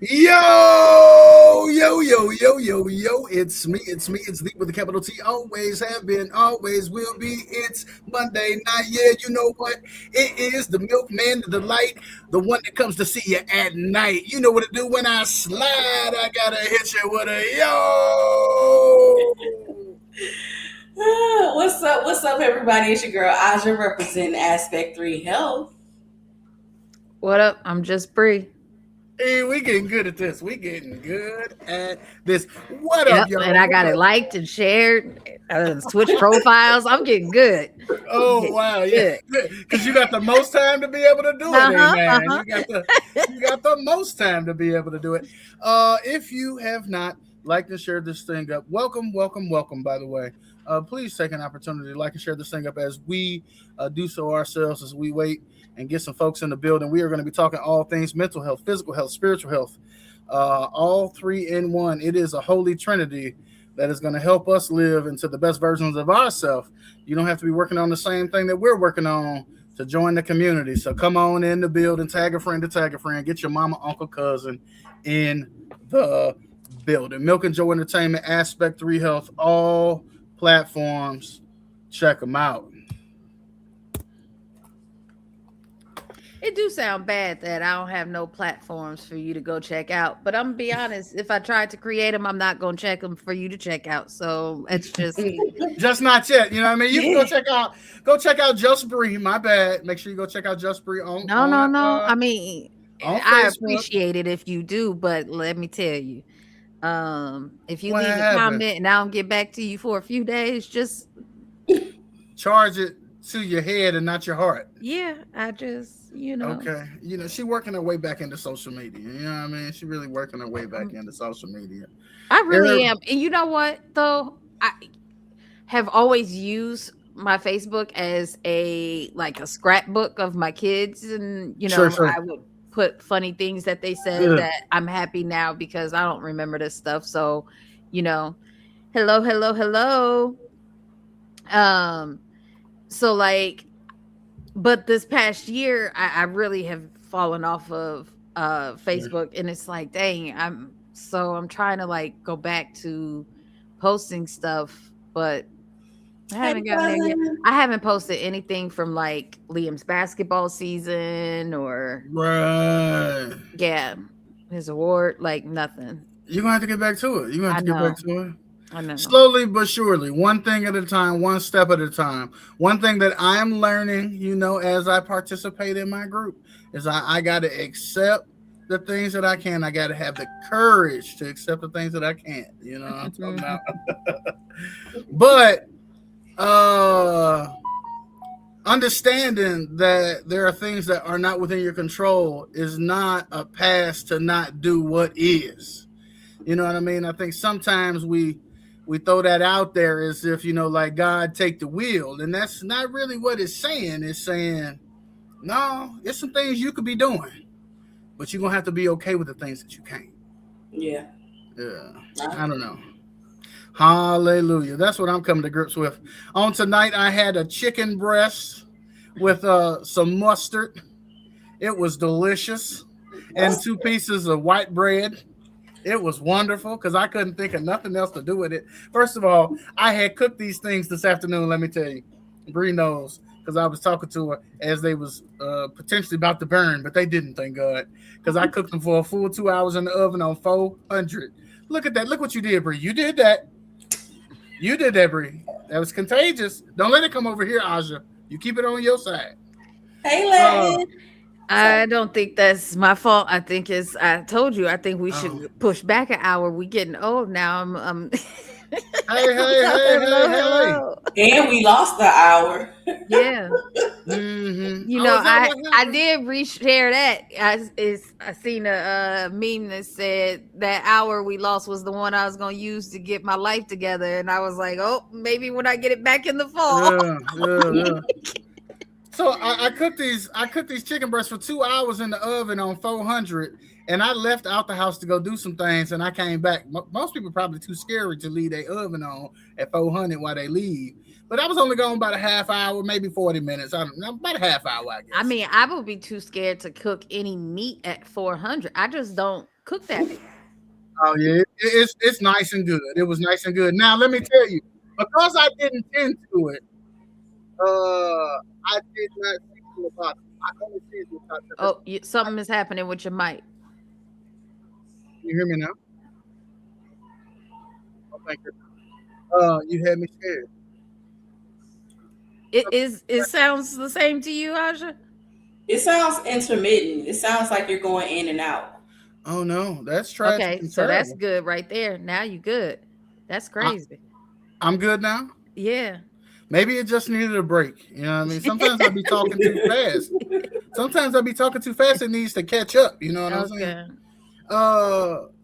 Yo. It's me. It's Lee with a capital T. Always have been, always will be. It's Monday night. Yeah, you know what? It is the milkman, the delight, the one that comes to see you at night. You know what to do when I slide. I gotta hit you with a yo. What's up? What's up, everybody? It's your girl Aja representing Aspect 3 Health. What up? I'm just Bree. Hey, we getting good at this. What Yep, up, y'all? and I got it liked and shared. Switch profiles. I'm getting good. Oh wow, yeah, because you got the most time to be able to do it, man. You got the most time to be able to do it. If you have not liked and shared this thing up, welcome. By the way, please take an opportunity to like and share this thing up as we do so ourselves as we wait and get some folks in the building. We are going to be talking all things mental health, physical health, spiritual health, all three in one. It is a holy trinity that is going to help us live into the best versions of ourselves. You don't have to be working on the same thing that we're working on to join the community. So come on in the building, tag a friend, get your mama, uncle, cousin in the building. Milk and Joe Entertainment, Aspect 3 Health, all platforms. Check them out. It do sound bad that I don't have no platforms for you to go check out, but I'm gonna be honest. If I tried to create them, I'm not gonna check them for you to check out. So it's just not yet. You know what I mean? You can go check out Just Bree. My bad. Make sure you go check out Just Bree on. No. I mean, I appreciate it if you do, but let me tell you, if you leave a comment and I don't get back to you for a few days, just charge it to your head and not your heart. Yeah, I just. Okay. She working her way back into social media. You know what I mean? She really working her way back into social media. I really am. And you know what, though? I have always used my Facebook as a scrapbook of my kids. And, sure. I would put funny things that they said that I'm happy now because I don't remember this stuff. So, hello. So but this past year, I really have fallen off of Facebook, and it's like, dang, I'm trying to go back to posting stuff, but I haven't gotten there yet. I haven't posted anything from Liam's basketball season or his award, nothing. You're gonna have to get back to it. Get back to it. I know. Slowly but surely, one thing at a time, one step at a time. One thing that I'm learning, as I participate in my group, is I got to accept the things that I can. I got to have the courage to accept the things that I can't. You know what I'm talking about? But understanding that there are things that are not within your control is not a pass to not do what is. You know what I mean? I think sometimes we throw that out there as if, God take the wheel. And that's not really what it's saying. It's saying, no, it's some things you could be doing, but you're going to have to be okay with the things that you can't. Yeah. I don't know. Hallelujah. That's what I'm coming to grips with. On tonight, I had a chicken breast with some mustard. It was delicious. And 2 pieces of white bread. It was wonderful because I couldn't think of nothing else to do with it. First of all, I had cooked these things this afternoon. Let me tell you, Bree knows because I was talking to her as they was potentially about to burn, but they didn't, thank God, because I cooked them for a full 2 hours in the oven on 400. Look at that. Look what you did, Bree. You did that. Bree. That was contagious. Don't let it come over here, Aja. You keep it on your side. Hey, Lynn. I don't think that's my fault. I think I told you, I think we should push back an hour. We getting old now. I'm Hey. And we lost the hour. Yeah. Mm-hmm. I did reshare that. I seen a meme that said that hour we lost was the one I was going to use to get my life together. And I was like, oh, maybe when I get it back in the fall. Yeah. So I cooked these chicken breasts for 2 hours in the oven on 400, and I left out the house to go do some things, and I came back. Most people are probably too scary to leave their oven on at 400 while they leave. But I was only going about a half hour, maybe 40 minutes. I don't know, about a half hour, I guess. I mean, I would be too scared to cook any meat at 400. I just don't Cook that. Oh yeah, it's nice and good. It was nice and good. Now let me tell you, because I didn't tend to it, I did not season the bottom. I only seasoned the top. Oh, something is happening with your mic. You hear me now? Oh, thank you. You had me scared. It sounds the same to you, Aja? It sounds intermittent. It sounds like you're going in and out. Oh no, that's tragic. Okay, so that's good right there. Now you good. That's crazy. I'm good now. Yeah. Maybe it just needed a break. You know what I mean? Sometimes I'll be talking too fast. Sometimes I'll be talking too fast. It needs to catch up. You know what I'm saying?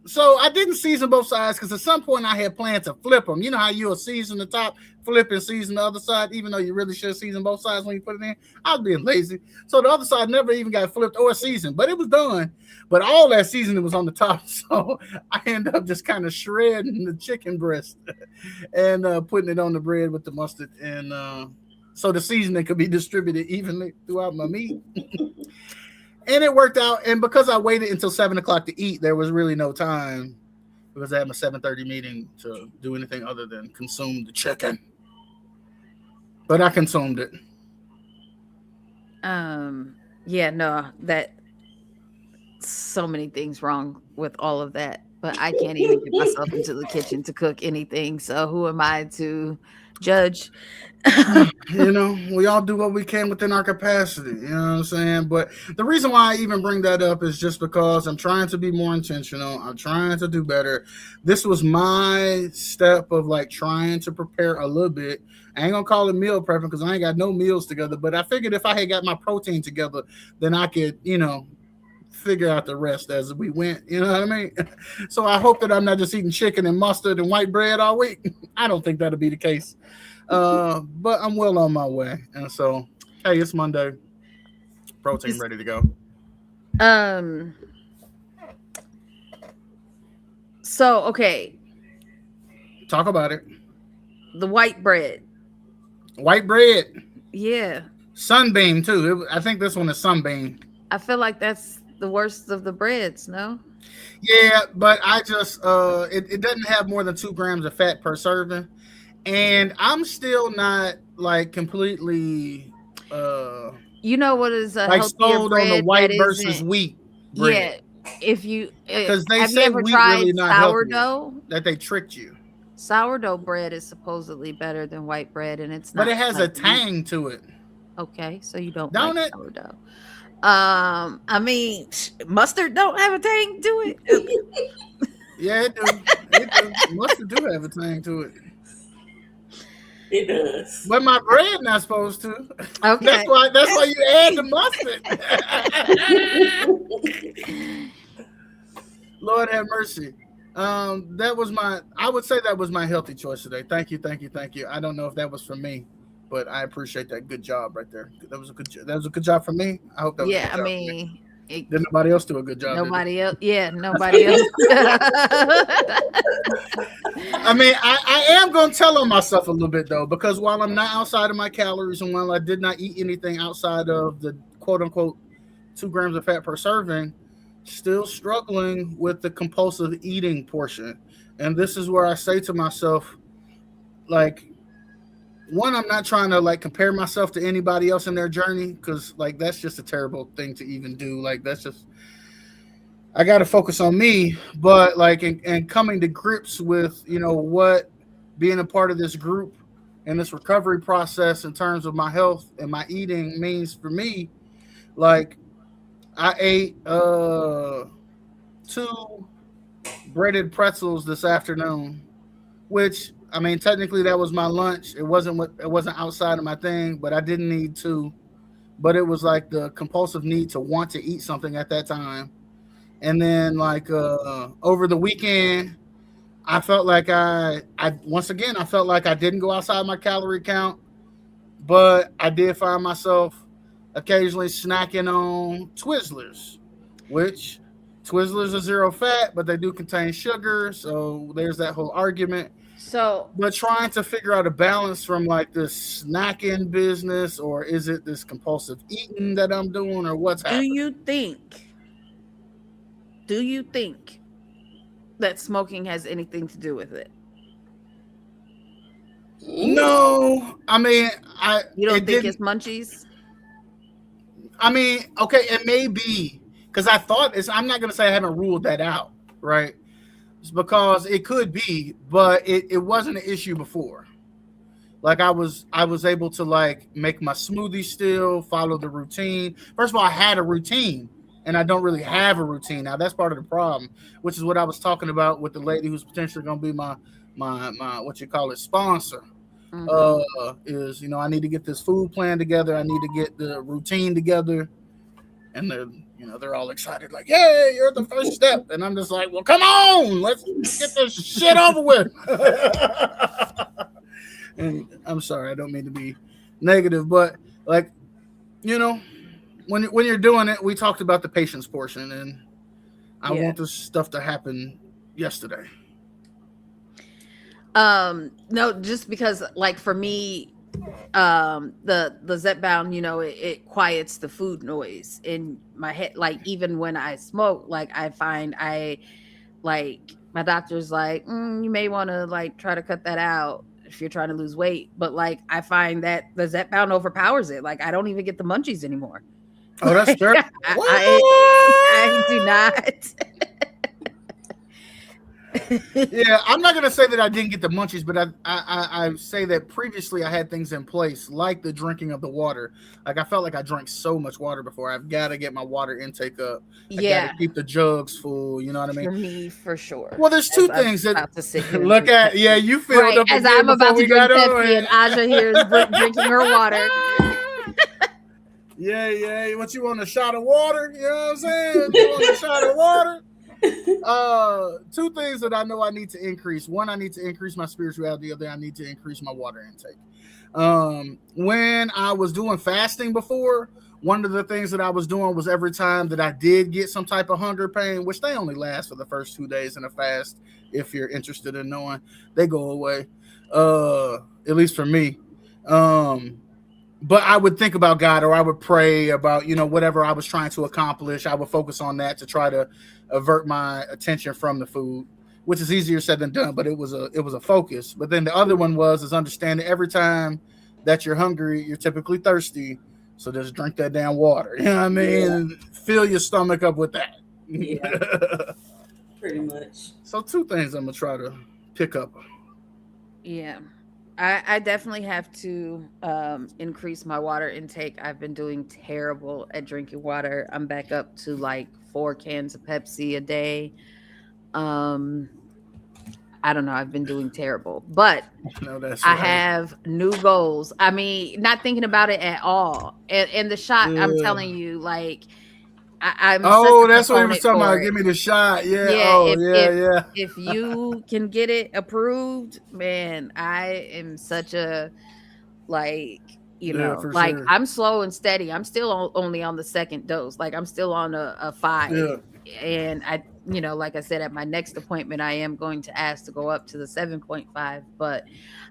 So I didn't season both sides because at some point I had planned to flip them. You know how you'll season the top, flip and season the other side, even though you really should season both sides when you put it in. I was being lazy. So the other side never even got flipped or seasoned, but it was done. But all that seasoning was on the top. So I ended up just kind of shredding the chicken breast and putting it on the bread with the mustard. And so the seasoning could be distributed evenly throughout my meat. And it worked out. And because I waited until 7 o'clock to eat, there was really no time because I had my 7:30 meeting to do anything other than consume the chicken. But I consumed it. Yeah, no, that so many things wrong with all of that. But I can't even get myself into the kitchen to cook anything. So who am I to judge? You know, we all do what we can within our capacity. You know what I'm saying? But the reason why I even bring that up is just because I'm trying to be more intentional. I'm trying to do better. This was my step of like trying to prepare a little bit. I ain't gonna call it meal prepping because I ain't got no meals together. But I figured if I had got my protein together, then I could, you know, figure out the rest as we went. You know what I mean? So I hope that I'm not just eating chicken and mustard and white bread all week. I don't think that'll be the case. But I'm well on my way. And so, hey, it's Monday. Protein ready to go. So, okay. Talk about it. The white bread. White bread. Yeah. Sunbeam, too. I think this one is Sunbeam. I feel like that's the worst of the breads, no? Yeah, but I just, it doesn't have more than 2 grams of fat per serving. And I'm still not like completely you know what is a like healthier sold bread on the white that versus isn't- wheat bread. Yeah, if you Because they have say you ever wheat tried really not sourdough? healthy, that they tricked you. Sourdough bread is supposedly better than white bread, and it's not. But it has a like tang wheat. to it. Okay, so you don't Don't like it? sourdough. I mean, mustard don't have a tang to it. Yeah, it do. It do. Mustard do have a tang to it. It does. But my bread not supposed to. Okay. That's why you add the mustard. Lord have mercy. I would say that was my healthy choice today. Thank you. I don't know if that was for me, but I appreciate that. Good job right there. That was a good job for me. I hope that was a good job for me. Did nobody else do a good job? Nobody else. Yeah, nobody else. I mean, I am going to tell on myself a little bit, though, because while I'm not outside of my calories and while I did not eat anything outside of the quote-unquote 2 grams of fat per serving, still struggling with the compulsive eating portion. And this is where I say to myself, like, one, I'm not trying to like compare myself to anybody else in their journey because like that's just a terrible thing to even do. Like that's just I got to focus on me. But like and coming to grips with what being a part of this group and this recovery process in terms of my health and my eating means for me. Like I ate 2 breaded pretzels this afternoon, which I mean, technically that was my lunch. It wasn't outside of my thing, but I didn't need to. But it was like the compulsive need to want to eat something at that time. And then like over the weekend, I felt like I felt like I didn't go outside my calorie count, but I did find myself occasionally snacking on Twizzlers, which Twizzlers are 0 fat, but they do contain sugar. So there's that whole argument. But trying to figure out a balance from like this snacking business, or is it this compulsive eating that I'm doing, or what's happening? Do you think Do you think that smoking has anything to do with it? No, I mean, You don't think it's munchies? I mean, okay, it may be because I thought it's. I'm not going to say I haven't ruled that out, right? It's because it could be, but it wasn't an issue before. Like I was able to like make my smoothie still, follow the routine. First of all, I had a routine, and I don't really have a routine now. That's part of the problem, which is what I was talking about with the lady who's potentially going to be my what you call it sponsor. Is I need to get this food plan together. I need to get the routine together, and they're all excited, like, "Yay, you're the first step." And I'm just like, "Well, come on, let's get this shit over with." And I'm sorry, I don't mean to be negative, but like, when you're doing it, we talked about the patience portion, and I want this stuff to happen yesterday. No, just because like for me, the Zepbound, it quiets the food noise in my head. Like even when I smoke, like I find like my doctor's like, you may want to like try to cut that out if you're trying to lose weight. But like I find that the Zepbound overpowers it. Like I don't even get the munchies anymore. Oh, that's true. I do not. Yeah, I'm not gonna say that I didn't get the munchies, but I say that previously I had things in place like the drinking of the water. Like I felt like I drank so much water before. I've got to get my water intake up. I got to keep the jugs full. You know what I mean? For me, for sure. Well, there's two things that look at. Yeah, you filled right, up as I'm about to drink Pepsi, and Aja here is drinking her water. Yeah. What you want, a shot of water? You know what I'm saying? You want a shot of water? Two things that I know I need to increase. One, I need to increase my spirituality. The other, I need to increase my water intake. When I was doing fasting before, one of the things that I was doing was every time that I did get some type of hunger pain, which they only last for the first 2 days in a fast, if you're interested in knowing, they go away. At least for me. But I would think about God, or I would pray about, whatever I was trying to accomplish. I would focus on that to try to avert my attention from the food, which is easier said than done, but it was a focus. But then the other one is understanding every time that you're hungry, you're typically thirsty. So just drink that damn water. You know what I mean? Yeah. Fill your stomach up with that. Yeah. Pretty much. So 2 things I'm going to try to pick up. Yeah. I definitely have to increase my water intake. I've been doing terrible at drinking water. I'm back up to like 4 cans of Pepsi a day. I don't know. I've been doing terrible, but I have new goals. I mean, not thinking about it at all. And the shot, I'm telling you, like, I'm that's what he was talking about. Give me the shot. Yeah. If you can get it approved, man, I am such a like, like sure. I'm slow and steady. I'm still only on the 2nd dose. Like I'm still on a 5. Yeah. And I, like I said, at my next appointment, I am going to ask to go up to the 7.5. But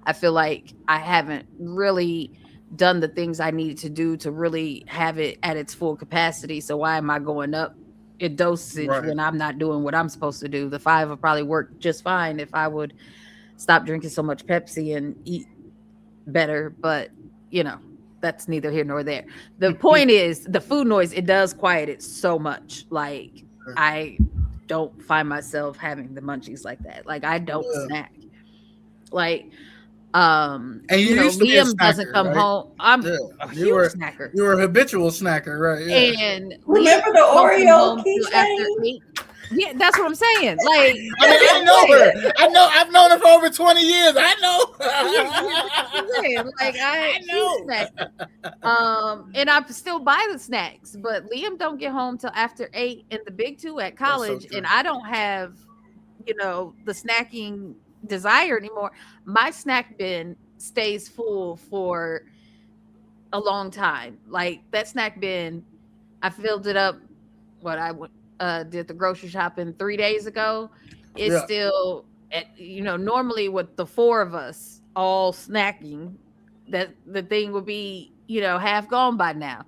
I feel like I haven't really done the things I needed to do to really have it at its full capacity. So why am I going up in dosage when I'm not doing what I'm supposed to do? The 5 will probably work just fine if I would stop drinking so much Pepsi and eat better. But, that's neither here nor there. The point is the food noise, it does quiet it so much. Like I don't find myself having the munchies like that. Like I don't snack. Like, and Liam doesn't come home. I'm a huge snacker. You were a habitual snacker, right? Yeah. And remember the Oreo keychain? Yeah, that's what I'm saying. Like, I know her. I've known her for over 20 years. I know. Like I know. And I still buy the snacks, but Liam don't get home till after 8, and the big 2 at college, and I don't have, the snacking desire anymore. My snack bin stays full for a long time. Like that snack bin, I filled it up. Did the grocery shopping 3 days ago. It's still at, normally with the 4 of us all snacking, that the thing would be, half gone by now.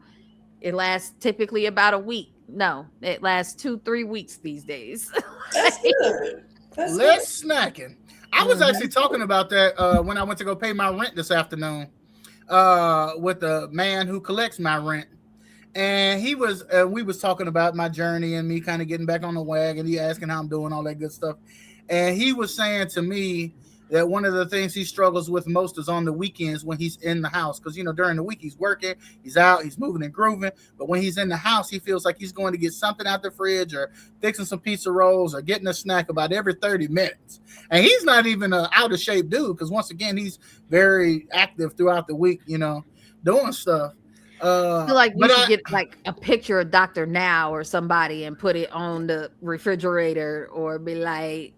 It lasts typically about a week. No, it lasts 2-3 weeks these days. That's good. That's Less snacking. I was Mhm. actually talking about that when I went to go pay my rent this afternoon with the man who collects my rent. And we was talking about my journey and me kind of getting back on the wagon. He asking how I'm doing, all that good stuff. And he was saying to me that one of the things he struggles with most is on the weekends when he's in the house. Because, during the week he's working, he's out, he's moving and grooving. But when he's in the house, he feels like he's going to get something out the fridge or fixing some pizza rolls or getting a snack about every 30 minutes. And he's not even an out of shape dude, because once again, he's very active throughout the week, doing stuff. I feel like you But should get like a picture of Dr. Now or somebody and put it on the refrigerator, or be like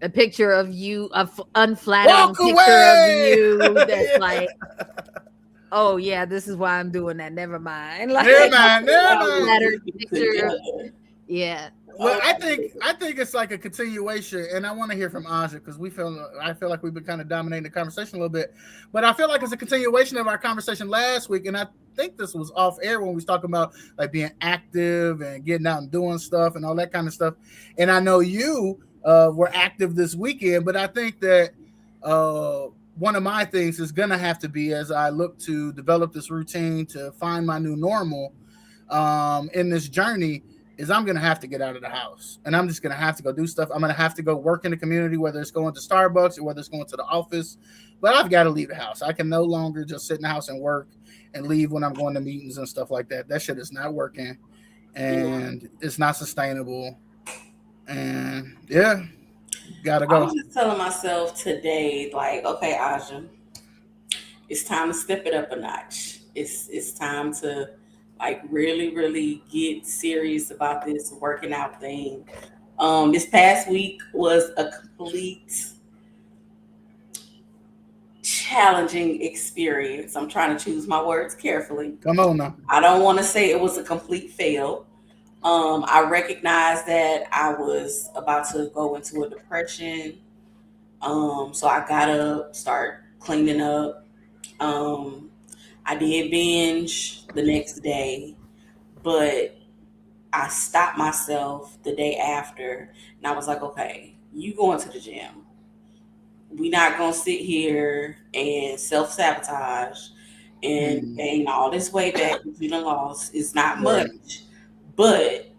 a picture of you, unflattering walk picture of away. you that's Yeah. like, oh yeah, this is why I'm doing that. Never mind. Like Never mind, never Y'all mind. flattering look good picture. together. Yeah. Well, I think it's like a continuation, and I want to hear from Aja because I feel like we've been kind of dominating the conversation a little bit, but I feel like it's a continuation of our conversation last week, and I think this was off air when we was talking about like being active and getting out and doing stuff and all that kind of stuff. And I know you were active this weekend, but I think that one of my things is gonna have to be, as I look to develop this routine to find my new normal in this journey, is I'm gonna have to get out of the house, and I'm just gonna have to go do stuff. I'm gonna have to go work in the community, whether it's going to Starbucks or whether it's going to the office. But I've got to leave the house. I can no longer just sit in the house and work and leave when I'm going to meetings and stuff like that. That shit is not working, and it's not sustainable. And yeah, gotta I go. was just telling myself today, like, okay, Aja, it's time to step it up a notch. It's time to like really, really get serious about this working out thing. This past week was a complete challenging experience. I'm trying to choose my words carefully. Come on now. I don't want to say it was a complete fail. I recognized that I was about to go into a depression. So I gotta start cleaning up. Um, I did binge the next day, but I stopped myself the day after, and I was like, okay, you going to the gym. We not gonna sit here and self sabotage and Mm, gain all this weight back that you done lost. It's not right, much, but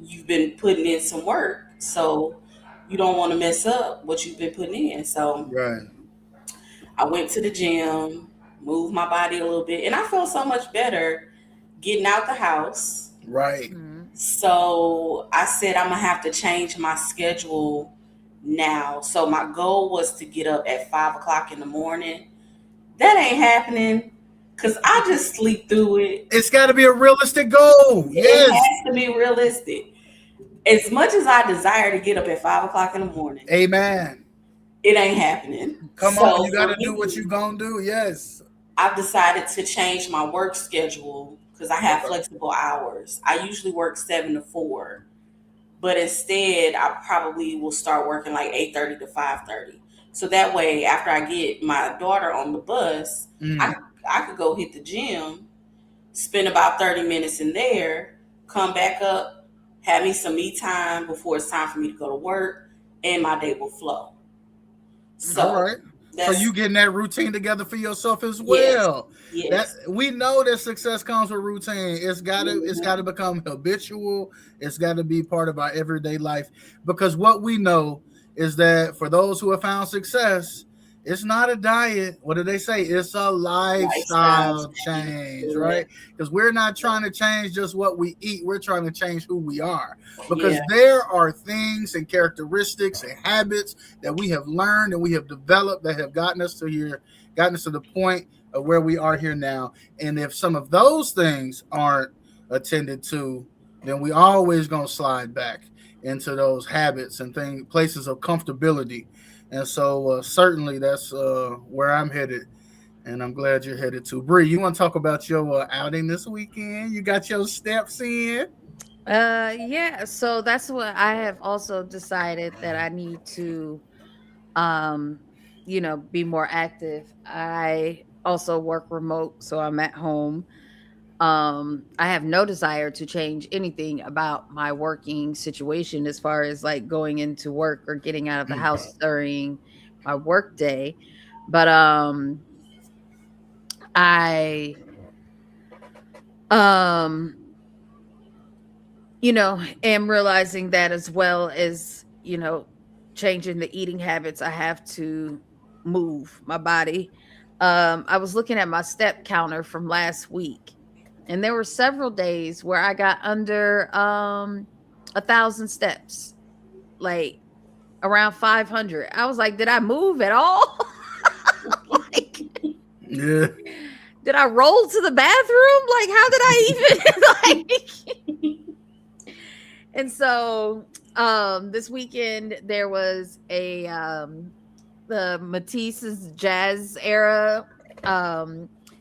you've been putting in some work, so you don't want to mess up what you've been putting in. So right, I went to the gym, moved my body a little bit, and I felt so much better getting out the house. right. Mhm. So I said I'm gonna have to change my schedule now. So my goal was to get up at 5 o'clock in the morning. That ain't happening because I just sleep through it. It's got to be a realistic goal. It Yes. has to be realistic. As much as I desire to get up at 5 o'clock in the morning, Amen. it ain't happening. Come on, So you got for to do what you me, gonna do. Yes. I've decided to change my work schedule because I have Okay. flexible hours. I usually work 7 to 4, but instead I probably will start working like 8:30 to 5:30. So that way, after I get my daughter on the bus, I Mm, I could go hit the gym, spend about 30 minutes in there, come back up, have me some me time before it's time for me to go to work, and my day will flow. all So right. So that's you getting that routine together for yourself as yes, well. That yes. we know that success comes with routine. It's gotta Mhm. become habitual. It's gotta be part of our everyday life. Because what we know is that for those who have found success, it's not a diet. What do they say? It's a Lifestyle lifestyle change. change, right? Correct. Because we're not trying to change just what we eat. We're trying to change who we are. Yeah, Because there are things and characteristics and habits that we have learned and we have developed that have gotten us to here, gotten us to the point of where we are here now. And if some of those things aren't attended to, then we always gonna slide back into those habits and things, places of comfortability. And so certainly that's where I'm headed, and I'm glad you're headed too. Bree, you want to talk about your outing this weekend? You got your steps in. Yeah, so that's what I have also decided, that I need to um be more active. I also work remote, so I'm at home. I have no desire to change anything about my working situation as far as like going into work or getting out of the house during my work day. But I um am realizing that as well as, changing the eating habits, I have to move my body. I was looking at my step counter from last week, and there were several days where I got under 1,000 steps, like around 500. I was like, did I move at all? Like, Yeah. did I roll to the bathroom? Like, how did I even like? And so this weekend there was a the Matisse's Jazz Era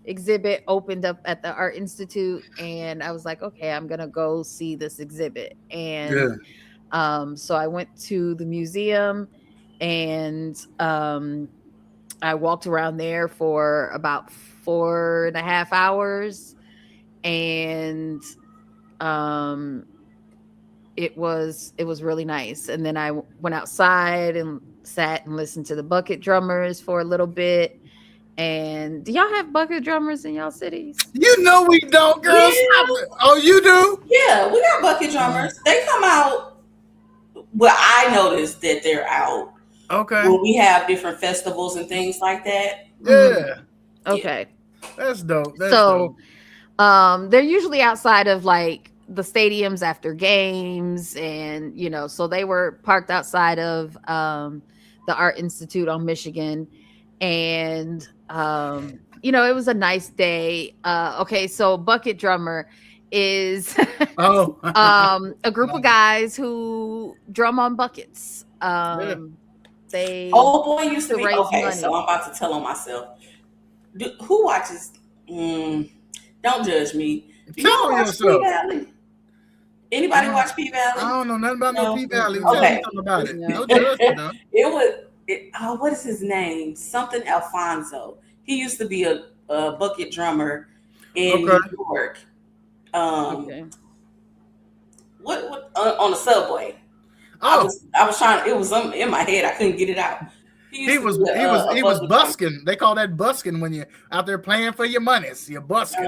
exhibit opened up at the Art Institute, and I was like, okay, I'm gonna go see this exhibit. And so I went to the museum, and I walked around there for about 4.5 hours, and it was really nice. And then I went outside and sat and listened to the bucket drummers for a little bit. And do y'all have bucket drummers in y'all cities? You know we don't, girls. Yeah. Oh, you do? Yeah, we got bucket drummers. They come out. Well, I noticed that they're out. Okay. When we have different festivals and things like that. Yeah. Okay. That's dope. So they're usually outside of like the stadiums after games, and so they were parked outside of the Art Institute on Michigan. And it was a nice day. Okay, so bucket drummer is a group of guys who drum on buckets. They boy used to be raise okay. money. So I'm about to tell on myself. Who watches? Don't judge me. Do you watch P-Valley? Anybody watch P-Valley? I don't know nothing about no P-Valley. Okay. Tell me something about it. No judgment, no. What is his name? Something Alfonso. He used to be a bucket drummer in New York. What on the subway? I was trying. It was in my head. I couldn't get it out. He was busking. They call that busking when you're out there playing for your monies. You're busking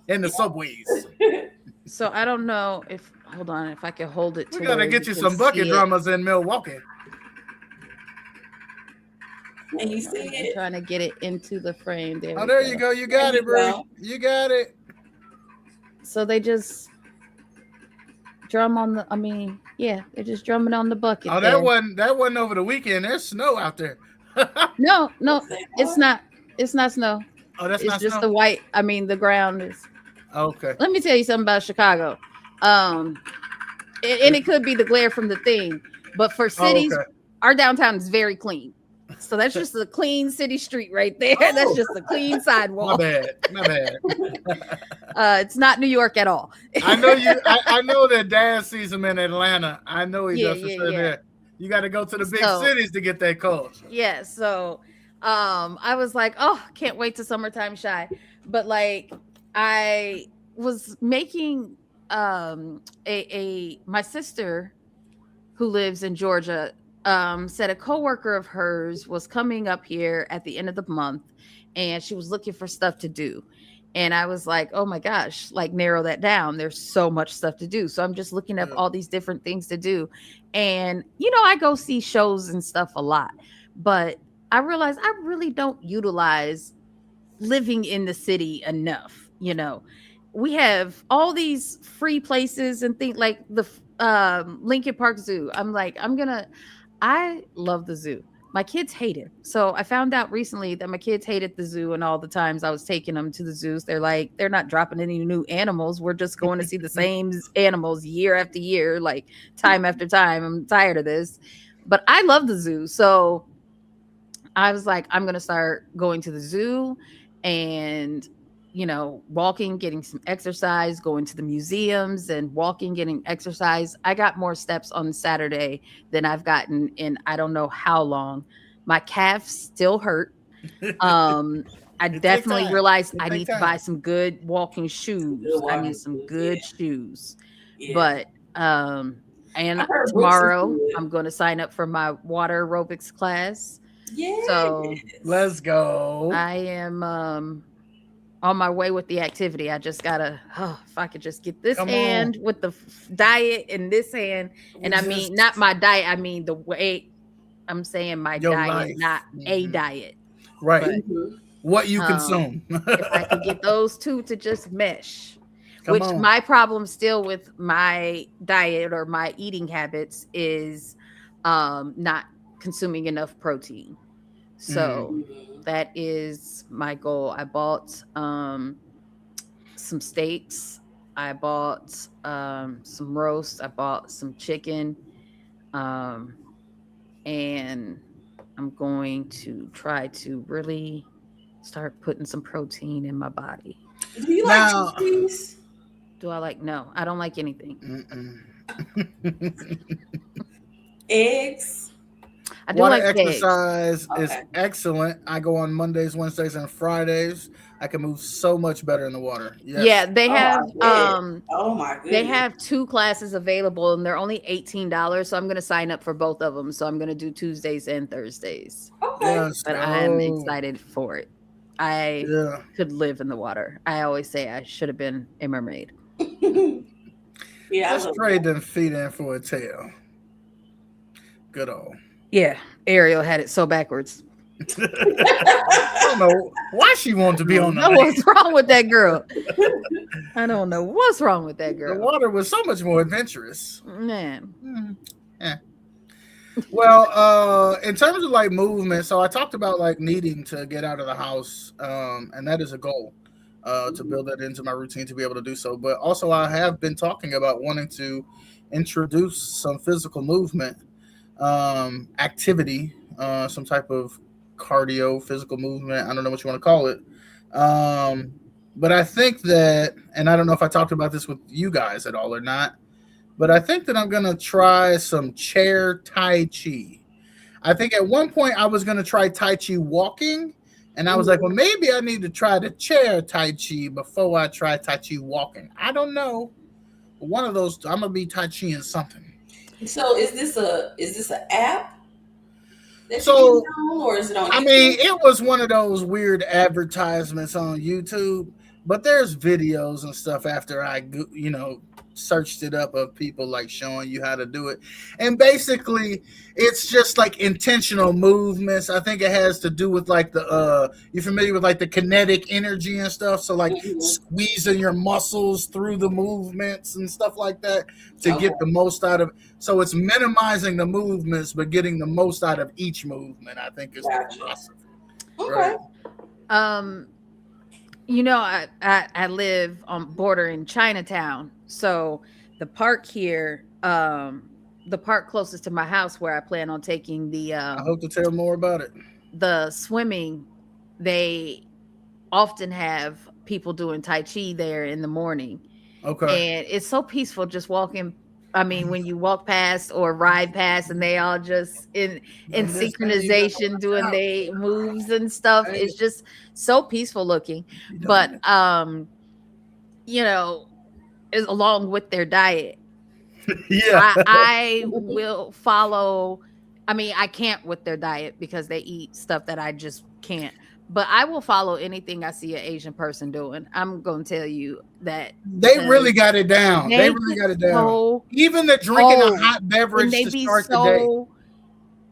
in the subways. So I don't know if hold on if I can hold it. We gotta get you some bucket drummers in Milwaukee. And you see it? I'm trying to get it into the frame. There you go. You got it, bro. You got it. So they just drum on the. I mean, yeah, they're just drumming on the bucket. Oh, that wasn't over the weekend. There's snow out there. No, it's not. It's not snow. Oh, that's it's not just snow? the white. I mean, the ground is. Okay. Let me tell you something about Chicago. And it could be the glare from the thing, but for cities, our downtown is very clean. So that's just a clean city street right there. That's just a clean sidewalk. My bad. It's not New York at all. I know you. I know that Dad sees him in Atlanta. I know he does there. You got to go to the big cities to get that culture. Yeah. So, I was like, oh, can't wait to summertime shy. But like, I was making my sister who lives in Georgia. Said a coworker of hers was coming up here at the end of the month, and she was looking for stuff to do. And I was like, oh my gosh, like narrow that down. There's so much stuff to do. So I'm just looking up all these different things to do. And, I go see shows and stuff a lot, but I realized I really don't utilize living in the city enough. We have all these free places and things like the Lincoln Park Zoo. I love the zoo. My kids hate it. So I found out recently that my kids hated the zoo, and all the times I was taking them to the zoos, they're like, they're not dropping any new animals. We're just going to see the same animals year after year, like time after time. I'm tired of this. But I love the zoo. So I was like, I'm going to start going to the zoo and walking, getting some exercise, going to the museums and walking, getting exercise. I got more steps on Saturday than I've gotten in I don't know how long. My calves still hurt. I It take definitely time. realized It I take need to time. buy some good walking shoes. Good I walking need some shoes, good yeah. shoes. Yeah. But and I heard boots is tomorrow good. I'm going to sign up for my water aerobics class. Yeah. So Let's go. I am on my way with the activity. I just gotta, if I could just get this Come hand with the diet and this hand, and I mean not my diet, I mean the way I'm saying my Your diet, life. not a Mhm. diet. Right. Mhm. What you consume. If I could get those two to just mesh, Come which on. my problem still with my diet or my eating habits is not consuming enough protein. So Mhm. that is my goal. I bought some steaks. I bought some roast. I bought some chicken. And I'm going to try to really start putting some protein in my body. Do you Now- like cheese? Do I like? No, I don't like anything. Eggs? I do Water like eggs. exercise is Okay. excellent. I go on Mondays, Wednesdays, and Fridays. I can move so much better in the water. Yes. Yeah, they Oh, I have bet. Oh my goodness. they have 2 classes available and they're only $18. So I'm going to sign up for both of them. So I'm going to do Tuesdays and Thursdays. Okay. Yes. But I'm excited for it. I Yeah. could live in the water. I always say I should have been a mermaid. Yeah. I Let's love trade them feet in for a tail. Good old. Yeah, Ariel had it so backwards. I don't know why she wanted to be on know the what's wrong with that girl. I don't know what's wrong with that The girl. water was so much more adventurous. Man. Well, in terms of like movement, so I talked about like needing to get out of the house, and that is a goal to build that into my routine to be able to do so. But also, I have been talking about wanting to introduce some physical movement activity, some type of cardio, physical movement. I don't know what you want to call it. But I think that, and I don't know if I talked about this with you guys at all or not, but I think that I'm going to try some chair Tai Chi. I think at one point I was going to try Tai Chi walking, and I was like, well, maybe I need to try the chair Tai Chi before I try Tai Chi walking. I don't know. But one of those, I'm going to be Tai Chi in something. So is this an app? So, or is it on YouTube? I mean, it was one of those weird advertisements on YouTube, but there's videos and stuff after I, searched it up of people like showing you how to do it. And basically, it's just like intentional movements. I think it has to do with like you're familiar with like the kinetic energy and stuff. So like squeezing your muscles through the movements and stuff like that to get the most out of. So it's minimizing the movements, but getting the most out of each movement, I think is the philosophy. Okay. Right. I live on bordering Chinatown. So the park here, the park closest to my house where I plan on taking the I hope to tell more about it. The swimming, they often have people doing Tai Chi there in the morning. Okay. And it's so peaceful just walking. I mean, when you walk past or ride past and they all just in synchronization doing their moves and stuff, it's just so peaceful looking. But is along with their diet. Yeah. I will follow. I mean, I can't with their diet because they eat stuff that I just can't. But I will follow anything I see an Asian person doing. I'm going to tell you that they really got it down. They really got it down. So even the drinking a hot beverage they to be start the day.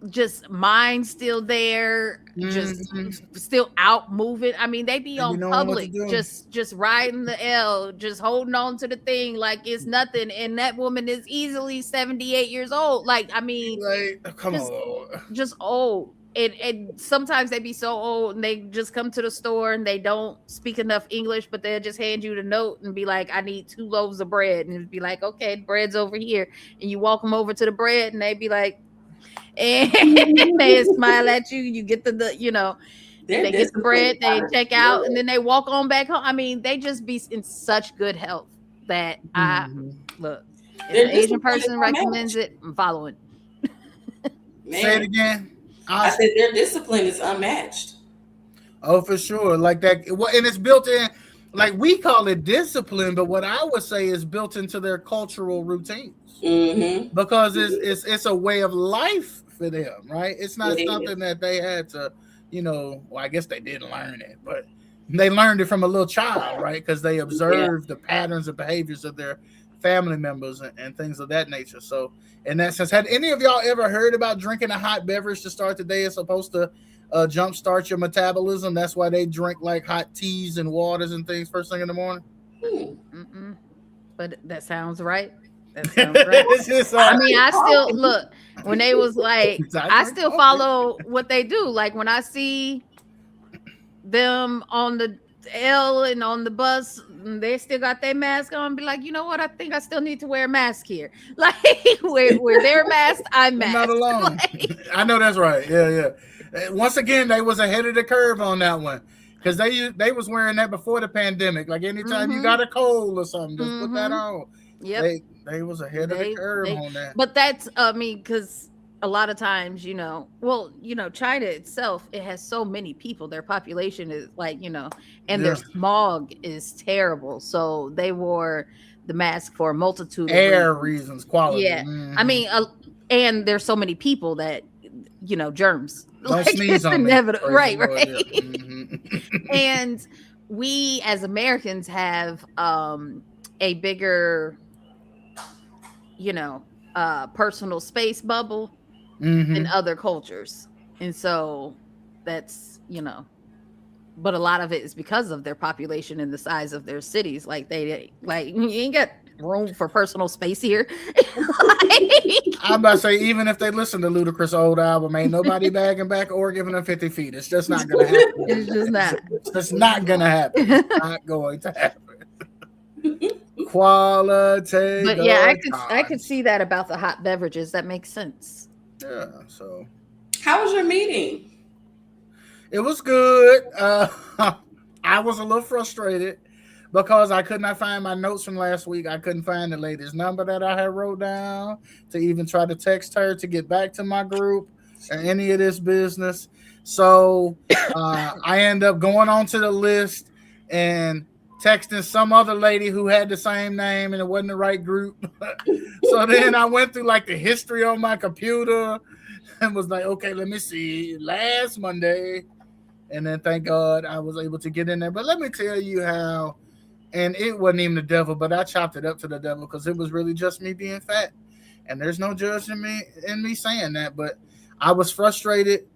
Just mind still there, just still out moving. I mean, they be on public, just riding the L, just holding on to the thing like it's nothing. And that woman is easily 78 years old. Like, I mean, come on, just old. And sometimes they be so old and they just come to the store and they don't speak enough English, but they'll just hand you the note and be like, I need 2 loaves of bread. And it'd be like, okay, bread's over here. And you walk them over to the bread and they be like, and they smile at you. You get they get the bread, they check out, and then they walk on back home. I mean, they just be in such good health that I look. If an Asian person recommends it, I'm following. Say it again. I said their discipline is unmatched. Oh, for sure. Like that. Well, and it's built in, like we call it discipline, but what I would say is built into their cultural routines Mm-hmm. because it's a way of life for them, right? It's not It something is. that they had to, well, I guess they didn't learn it, but they learned it from a little child, right? Because they Yeah. observed the patterns and behaviors of their family members and things of that nature. So, in that sense, had any of y'all ever heard about drinking a hot beverage to start the day? It's supposed to jumpstart your metabolism. That's why they drink like hot teas and waters and things first thing in the morning. Hmm. Mm-mm. But that sounds right. That sounds right. It's just, I mean, I still look when they was like, I drink still coffee. follow what they do. Like when I see them on the L and on the bus, they still got their mask on. Be like, you know what? I think I still need to wear a mask here. Like where they're masked, I'm I'm masked. not alone. Like, I know that's right. Yeah. Once again, they was ahead of the curve on that one because they was wearing that before the pandemic. Like anytime you Mhm. got a cold or something, just put that Mhm. on. yep. They was ahead of the curve on that. But that's I mean, because a lot of times, China itself, it has so many people. Their population is like, and their Yeah. smog is terrible. So they wore the mask for a multitude of Air reasons. reasons, quality. Yeah. I mean, and there's so many people that, germs. Don't Like sneeze it's on me. inevitable. Praise Right, the Lord, right. yeah. Mhm. And we as Americans have a bigger, personal space bubble than Mhm. other cultures. And so that's, but a lot of it is because of their population and the size of their cities. Like you ain't got room for personal space here. Like, I'm about to say, even if they listen to Ludacris' old album, ain't nobody bagging back or giving them 50 feet. It's just not gonna happen. it's just not. It's just not gonna happen. It's not going to happen. Quality. But yeah, good I could times. see that about the hot beverages. That makes sense. Yeah, so How was your meeting? it was good. I was a little frustrated because I could not find my notes from last week. I couldn't find the lady's number that I had wrote down to even try to text her to get back to my group or any of this business. So I end up going onto the list and texting some other lady who had the same name and it wasn't the right group. So then I went through like the history on my computer and was like, okay, let me see. Last Monday. And then thank God I was able to get in there. But let me tell you how, and it wasn't even the devil, but I chopped it up to the devil because it was really just me being fat. And there's no judging me in me saying that. But I was frustrated,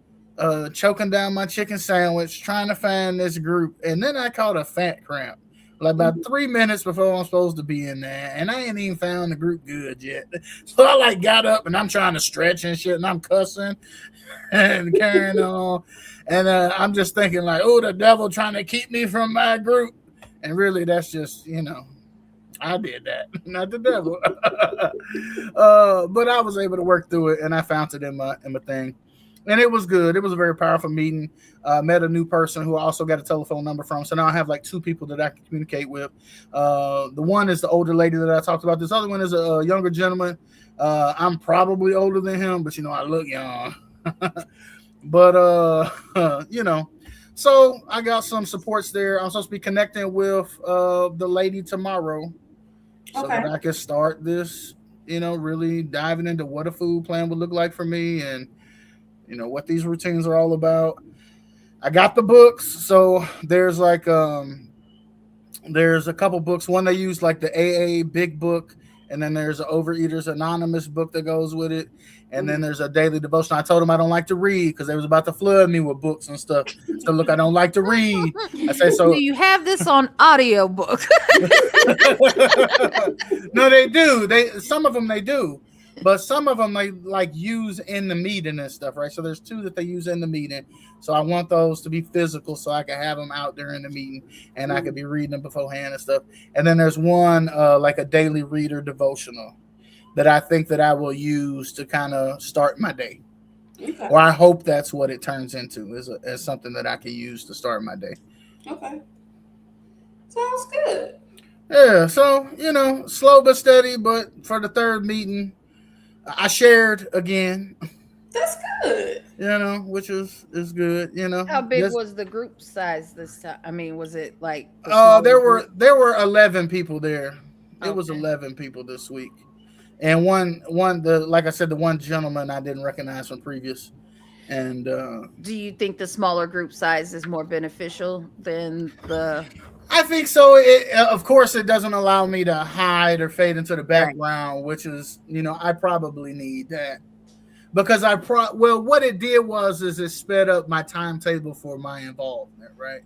choking down my chicken sandwich, trying to find this group. And then I caught a fat cramp. Like about 3 minutes before I'm supposed to be in there, and I ain't even found the group good yet. So I like got up and I'm trying to stretch and shit, and I'm cussing and carrying on, and I'm just thinking like, oh, the devil trying to keep me from my group, and really that's just I did that, not the devil. But I was able to work through it, and I found it in my thing. And it was good. It was a very powerful meeting. Met a new person who I also got a telephone number from. So now I have like two people that I can communicate with. The one is the older lady that I talked about. This other one is a younger gentleman. I'm probably older than him, but I look young. But so I got some supports there. I'm supposed to be connecting with the lady tomorrow so that I can start this, really diving into what a food plan would look like for me and what these routines are all about. I got the books, so there's like there's a couple books. One they use like the AA big book, and then there's an Overeaters Anonymous book that goes with it, and then there's a daily devotion. I told them I don't like to read because they was about to flood me with books and stuff. So look, I don't like to read. I say so. Do you have this on audiobook? No, they do. Some of them they do. But some of them they like use in the meeting and stuff, right? So there's two that they use in the meeting. So I want those to be physical so I can have them out during the meeting and I could be reading them beforehand and stuff. And then there's one like a daily reader devotional that I think that I will use to kind of start my day. Okay. Or I hope that's what it turns into as something that I can use to start my day. Okay. Sounds good. Yeah, so, slow but steady. But for the third meeting, I shared again. That's good. Which is good. How big was the group size this time? I mean, was it like there were 11 people there. It was 11 people this week, and like I said, the one gentleman I didn't recognize from previous. And do you think the smaller group size is more beneficial than the? I think so. Of course, it doesn't allow me to hide or fade into the background, right. Which is, I probably need that. Because what it did is it sped up my timetable for my involvement, right?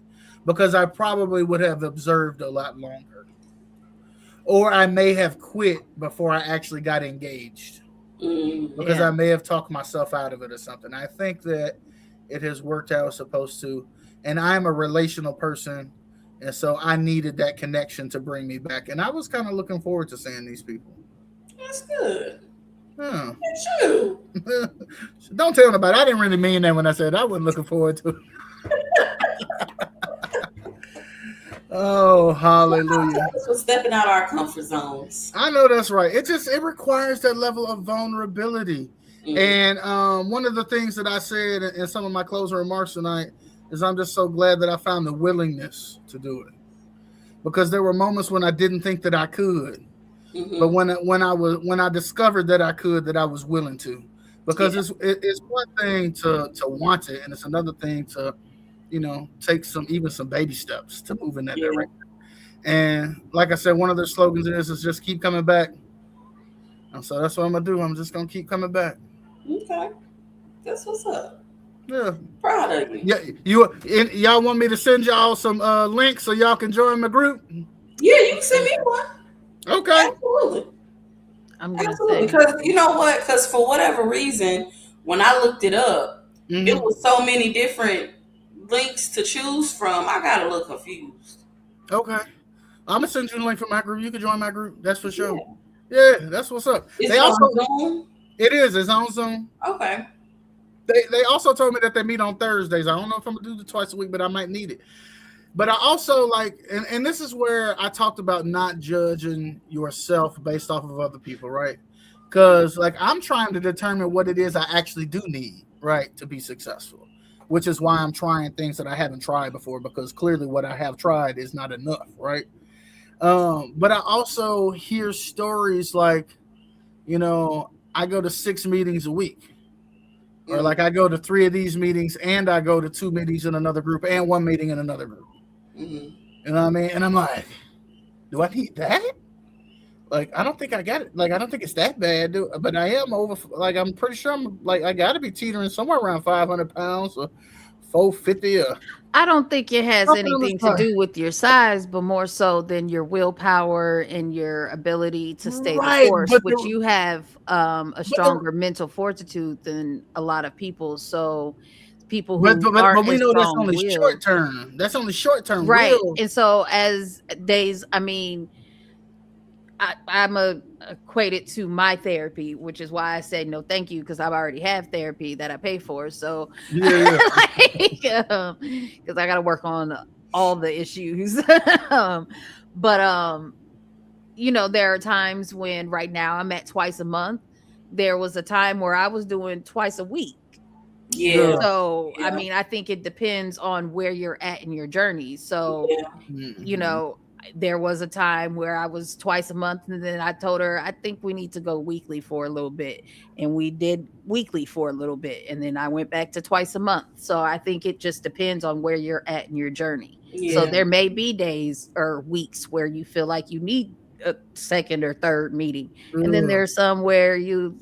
Because I probably would have observed a lot longer. Or I may have quit before I actually got engaged. Because I may have talked myself out of it or something. I think that it has worked how it's supposed to. And I'm a relational person. And so I needed that connection to bring me back. And I was kind of looking forward to seeing these people. That's good. Huh. That's true. Don't tell nobody. I didn't really mean that when I said I wasn't looking forward to it. Oh, hallelujah. We're stepping out our comfort zones. I know that's right. It requires that level of vulnerability. Mm-hmm. And one of the things that I said in some of my closing remarks tonight is I'm just so glad that I found the willingness to do it. Because there were moments when I didn't think that I could. Mm-hmm. But when I discovered that I could, that I was willing to, because it's one thing to want it, and it's another thing to, take some baby steps to move in that direction. And like I said, one of their slogans is just keep coming back. And so that's what I'm gonna do. I'm just gonna keep coming back. Okay, that's what's up. Yeah, proud of you. Yeah, y'all want me to send y'all some links so y'all can join my group? Yeah, you can send me one. Okay. Absolutely. Absolutely. Because you know what? Because for whatever reason, when I looked it up, it was so many different links to choose from. I got a little confused. Okay. I'm gonna send you a link for my group. You can join my group. That's for sure. Yeah, that's what's up. It's on Zoom? It is. It's on Zoom. Okay. They also told me that they meet on Thursdays. I don't know if I'm gonna do it twice a week, but I might need it. But I also and this is where I talked about not judging yourself based off of other people, right? Because I'm trying to determine what it is I actually do need, right, to be successful, which is why I'm trying things that I haven't tried before, because clearly what I have tried is not enough, right? But I also hear stories I go to 6 meetings a week, or I go to 3 of these meetings and I go to 2 meetings in another group and 1 meeting in another group. Mm-hmm. You know what I mean? And I'm like, do I need that? I don't think I got it. I don't think it's that bad, but I am over. I'm pretty sure I got to be teetering somewhere around 500 pounds or 450. I don't think it has anything to do with your size, but more so than your willpower and your ability to stay the course, which you have a stronger mental fortitude than a lot of people. So people who but we know that's only short term. That's only short term, right? And so as days, I mean, I'm equated to my therapy, which is why I say no, thank you, because I already have therapy that I pay for. So because I got to work on all the issues. But there are times when right now I'm at twice a month. There was a time where I was doing twice a week. Yeah. So I mean, I think it depends on where you're at in your journey. So there was a time where I was twice a month, and then I told her, I think we need to go weekly for a little bit. And we did weekly for a little bit. And then I went back to twice a month. So I think it just depends on where you're at in your journey. Yeah. So there may be days or weeks where you feel like you need a second or third meeting. And then there's some where you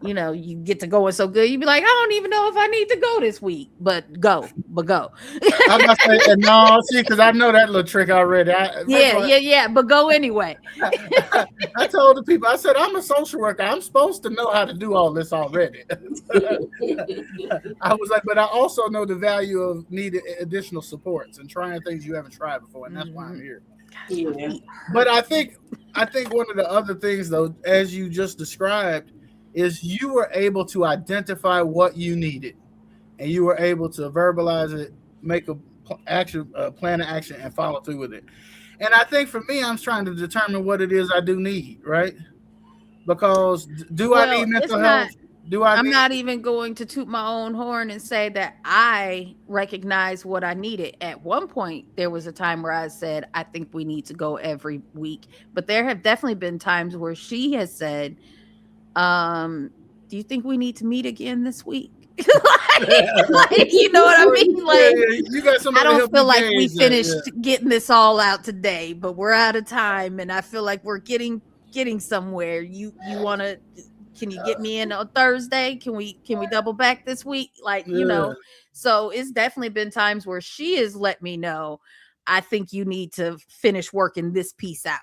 you get to going so good, you be like, I don't even know if I need to go this week, but go. I'm not saying no, see, because I know that little trick already. But go anyway. I told the people, I said, I'm a social worker. I'm supposed to know how to do all this already. I was like, but I also know the value of needing additional supports and trying things you haven't tried before, and that's why I'm here. Yeah. But I think one of the other things, though, as you just described, is you were able to identify what you needed, and you were able to verbalize it, make a plan of action, and follow through with it. And I think for me, I'm trying to determine what it is I do need, right? Because I need mental health? I'm not even going to toot my own horn and say that I recognize what I needed. At one point, there was a time where I said, I think we need to go every week. But there have definitely been times where she has said, do you think we need to meet again this week? like, you know what I mean? Like, you got I don't feel like we finished getting this all out today, but we're out of time, and I feel like we're getting somewhere. You want to? Can you get me in on Thursday? Can we double back this week? Like, you know, so it's definitely been times where she has let me know, I think you need to finish working this piece out.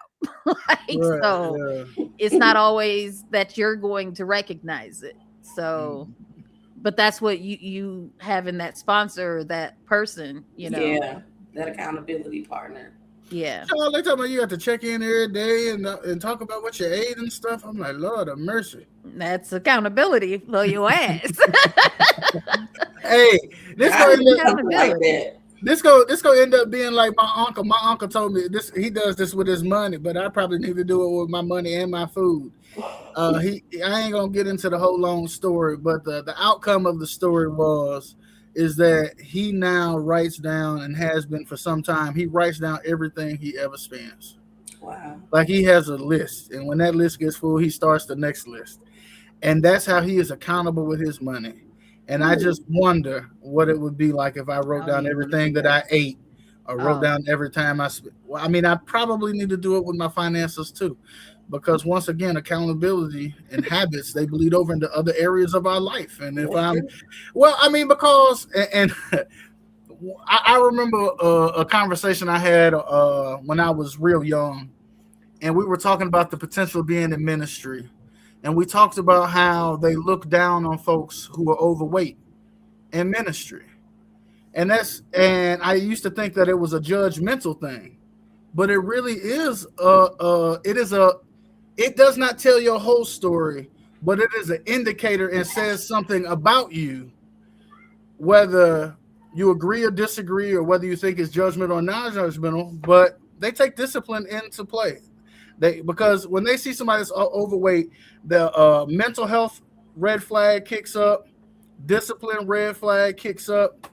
It's not always that you're going to recognize it. So, but that's what you have in that sponsor, that person, you know. Yeah, that accountability partner. Yeah. So they talking about you have to check in every day and talk about what you ate and stuff. I'm like, Lord of mercy. That's accountability, blow your ass. Hey, this go end up being like my uncle. My uncle told me this. He does this with his money, but I probably need to do it with my money and my food. I ain't gonna get into the whole long story, but the outcome of the story is that he now writes down, and has been for some time, he writes down everything he ever spends. Wow. Like he has a list, and when that list gets full, he starts the next list. And that's how he is accountable with his money. And I just wonder what it would be like if I wrote down everything that I ate, or wrote down every time I spent. Well, I mean, I probably need to do it with my finances too, because once again, accountability and habits, they bleed over into other areas of our life. And if because I remember a conversation I had when I was real young, and we were talking about the potential of being in ministry. And we talked about how they look down on folks who are overweight in ministry. And I used to think that it was a judgmental thing, but it really is it does not tell your whole story, but it is an indicator and says something about you, whether you agree or disagree, or whether you think it's judgment or non-judgmental. But they take discipline into play. Because when they see somebody that's overweight, the mental health red flag kicks up, discipline red flag kicks up.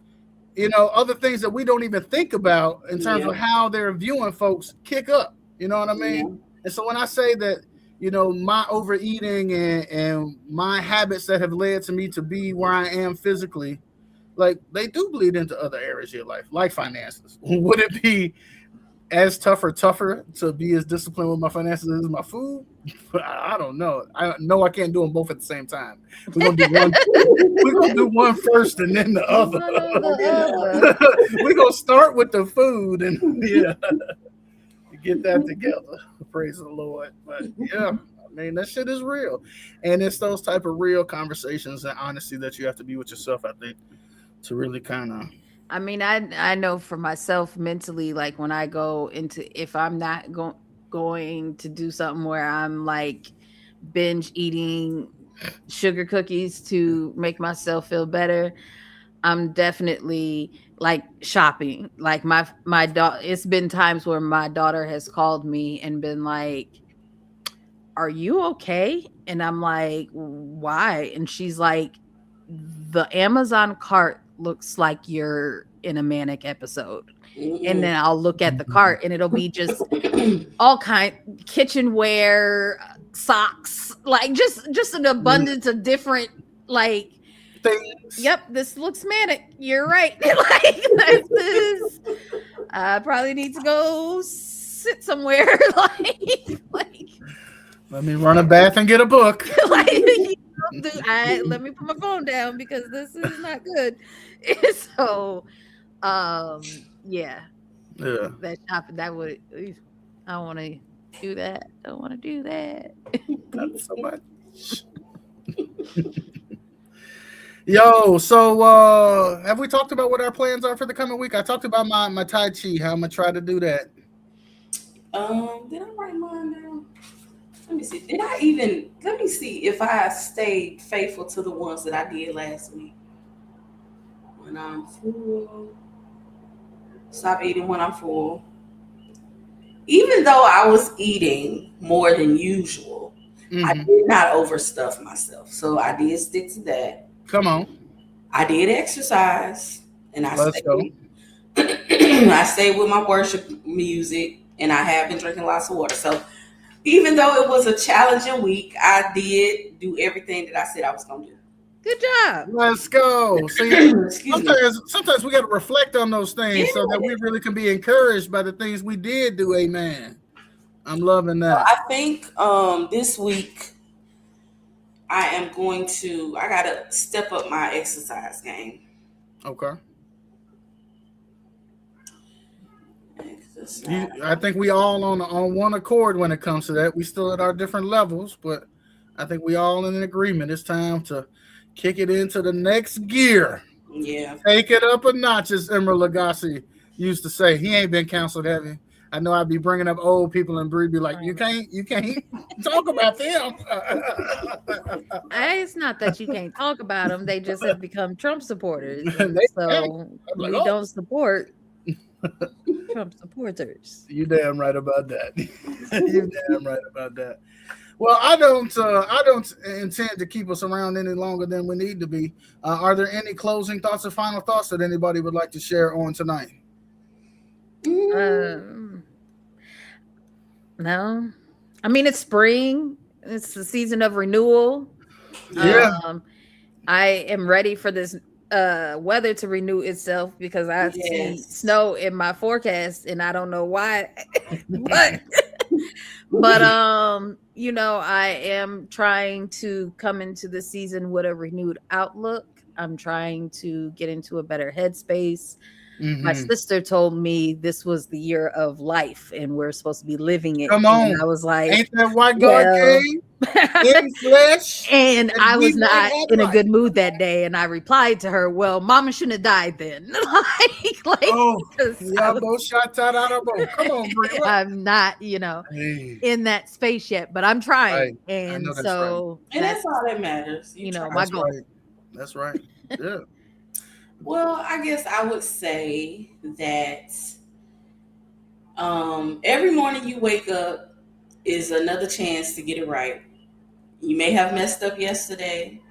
You know, other things that we don't even think about in terms of how they're viewing folks kick up. You know what I mean? Yeah. And so when I say that, you know, my overeating and my habits that have led to me to be where I am physically, like they do bleed into other areas of your life, like finances. Would it be as tougher to be as disciplined with my finances as my food? I don't know. I know I can't do them both at the same time. We're gonna do one first and then the other. We're gonna start with the food and get that together. Praise the Lord. But yeah, I mean that shit is real, and it's those type of real conversations and honesty that you have to be with yourself, I think, to really kind of. I mean, I know for myself mentally, like when I go into, if I'm not going to do something where I'm like binge eating sugar cookies to make myself feel better, I'm definitely like shopping. Like my daughter, it's been times where my daughter has called me and been like, "Are you okay?" And I'm like, "Why?" And she's like, "The Amazon cart looks like you're in a manic episode." And then I'll look at the cart and it'll be just all kind kitchenware, socks, like just an abundance of different like things. Yep, this looks manic. You're right. Like this, I probably need to go sit somewhere. like let me run a bath and get a book. Like, let me put my phone down because this is not good. So, that shopping, that would, I don't want to do that. Don't want to do that. Not so much. Yo, so have we talked about what our plans are for the coming week? I talked about my Tai Chi, how I'm gonna try to do that. Did I write mine down? Let me see. Let me see if I stayed faithful to the ones that I did last week. When I'm full. Stop eating when I'm full. Even though I was eating more than usual, I did not overstuff myself. So I did stick to that. Come on. I did exercise, and Let's go. I stayed with my worship music, and I have been drinking lots of water. So even though it was a challenging week, I did do everything that I said I was going to do. Good job. Let's go. See, sometimes we got to reflect on those things so that we really can be encouraged by the things we did do. Amen. I'm loving that. I think this week I got to step up my exercise game. Okay. I think we all on one accord when it comes to that. We still at our different levels, but I think we all in agreement. It's time to kick it into the next gear. Yeah. Take it up a notch, as Emerald Lagasse used to say. He ain't been counseled, have he? I know I'd be bringing up old people and Bree be like, you can't talk about them. It's not that you can't talk about them. They just have become Trump supporters. So we don't support Trump supporters. You damn right about that. You damn right about that. Well, I don't intend to keep us around any longer than we need to be. Are there any closing thoughts or final thoughts that anybody would like to share on tonight? No. I mean, it's spring. It's the season of renewal. Yeah. I am ready for this weather to renew itself because I see snow in my forecast and I don't know why. but I am trying to come into the season with a renewed outlook. I'm trying to get into a better headspace. My sister told me this was the year of life and we're supposed to be living it. Come on. And I was like, ain't that why God came in flesh? And I was not in a good mood that day. And I replied to her, well, mama shouldn't have died then. Come on, Brie. I'm not, in that space yet, but I'm trying. Right. And so that's all that matters. My goal. Right. That's right. Yeah. Well, I guess I would say that every morning you wake up is another chance to get it right. You may have messed up yesterday,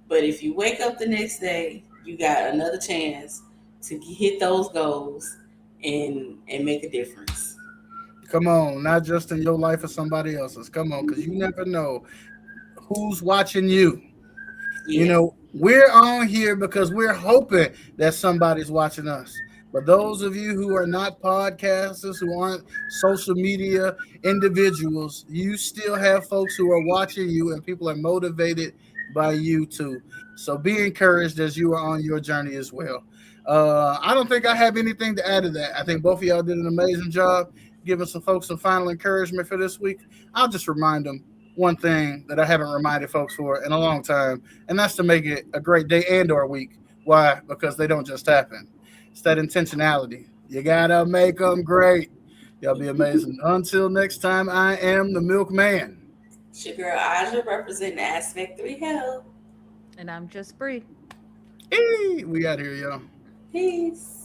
but if you wake up the next day, you got another chance to hit those goals and make a difference. Come on, not just in your life or somebody else's. Come on, because you never know who's watching you. Yeah. We're on here because we're hoping that somebody's watching us. But those of you who are not podcasters, who aren't social media individuals, you still have folks who are watching you and people are motivated by you too. So be encouraged as you are on your journey as well. I don't think I have anything to add to that. I think both of y'all did an amazing job giving some folks some final encouragement for this week. I'll just remind them one thing that I haven't reminded folks for in a long time, and that's to make it a great day and or week. Why? Because they don't just happen. It's that intentionality. You gotta make them great. Y'all be amazing. Until next time, I am the Milkman. It's your girl Aja representing Aspect 3 Health. And I'm just Bree. Hey, we out here, y'all. Peace.